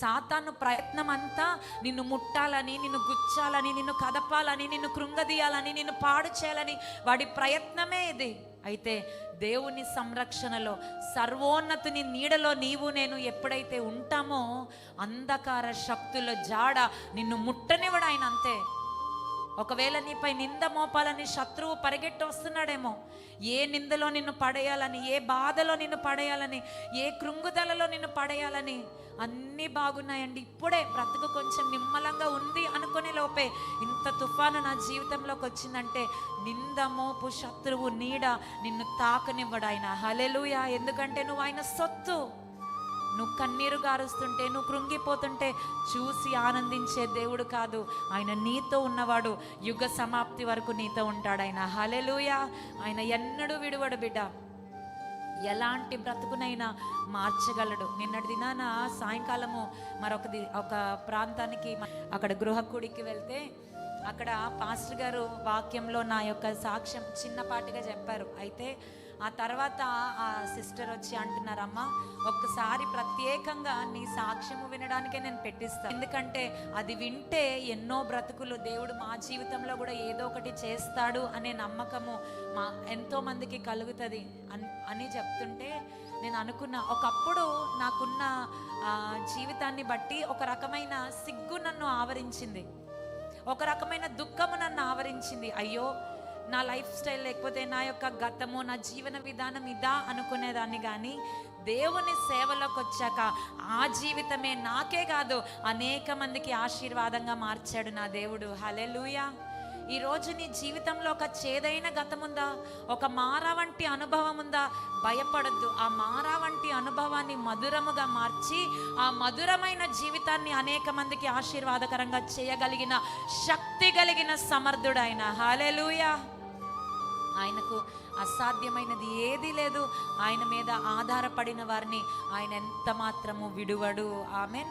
సాతాను ప్రయత్నం అంతా నిన్ను ముట్టాలని, నిన్ను గుచ్చాలని, నిన్ను కదపాలని, నిన్ను కృంగదీయాలని, నిన్ను పాడు చేయాలని వాడి ప్రయత్నమే ఇది. అయితే దేవుని సంరక్షణలో, సర్వోన్నతుని నీడలో నీవు నేను ఎప్పుడైతే ఉంటామో అంధకార శక్తుల జాడ నిన్ను ముట్టనివ్వడు ఆయన. అంతే. ఒకవేళ నీపై నింద మోపాలని శత్రువు పరిగెట్టి వస్తున్నాడేమో, ఏ నిందలో నిన్ను పడేయాలని, ఏ బాధలో నిన్ను పడేయాలని, ఏ కృంగుదలలో నిన్ను పడేయాలని. అన్నీ బాగున్నాయండి, ఇప్పుడే బ్రతుకు కొంచెం నిమ్మలంగా ఉంది అనుకునే లోపే ఇంత తుఫాను నా జీవితంలోకి వచ్చిందంటే నింద మోపు శత్రువు నీడ నిన్ను తాకనివ్వడు ఆయన. హల్లెలూయా. ఎందుకంటే నువ్వు ఆయన సొత్తు. నువ్వు కన్నీరు గారుస్తుంటే, నువ్వు కృంగిపోతుంటే చూసి ఆనందించే దేవుడు కాదు ఆయన. నీతో ఉన్నవాడు యుగ సమాప్తి వరకు నీతో ఉంటాడు ఆయన. హల్లెలూయా. ఆయన ఎన్నడూ విడువడు బిడ్డ. ఎలాంటి బ్రతుకునైనా మార్చగలడు. నిన్నటి దినాన సాయంకాలము ఒక ప్రాంతానికి, అక్కడ గృహకుడికి వెళ్తే అక్కడ పాస్టర్ గారు వాక్యంలో నా యొక్క సాక్ష్యం చిన్నపాటిగా చెప్పారు. అయితే ఆ తర్వాత ఆ సిస్టర్ వచ్చి అంటున్నారమ్మా, ఒక్కసారి ప్రత్యేకంగా నీ సాక్ష్యము వినడానికే నేను పెట్టిస్తాను, ఎందుకంటే అది వింటే ఎన్నో బ్రతుకులు దేవుడు మా జీవితంలో కూడా ఏదో ఒకటి చేస్తాడు అనే నమ్మకము ఎంతో మందికి కలుగుతుంది అని చెప్తుంటే నేను అనుకున్నా, ఒకప్పుడు నాకున్న జీవితాన్ని బట్టి ఒక రకమైన సిగ్గు నన్ను ఆవరించింది, ఒక రకమైన దుఃఖము నన్ను ఆవరించింది. అయ్యో, నా లైఫ్ స్టైల్ లేకపోతే నా యొక్క గతము, నా జీవన విధానం ఇదా అనుకునేదాన్ని. కానీ దేవుని సేవలోకి వచ్చాక ఆ జీవితమే నాకే కాదు అనేక మందికి ఆశీర్వాదంగా మార్చాడు నా దేవుడు. హల్లెలూయా. ఈరోజు నీ జీవితంలో ఒక చేదైన గతం ఉందా, ఒక మారా వంటి అనుభవం ఉందా? భయపడద్దు. ఆ మారా వంటి అనుభవాన్ని మధురముగా మార్చి ఆ మధురమైన జీవితాన్ని అనేక మందికి ఆశీర్వాదకరంగా చేయగలిగిన శక్తి కలిగిన సమర్థుడైన. హల్లెలూయా. ఆయనకు అసాధ్యమైనది ఏదీ లేదు. ఆయన మీద ఆధారపడిన వారిని ఆయన ఎంత మాత్రము విడువడు. ఆమేన్.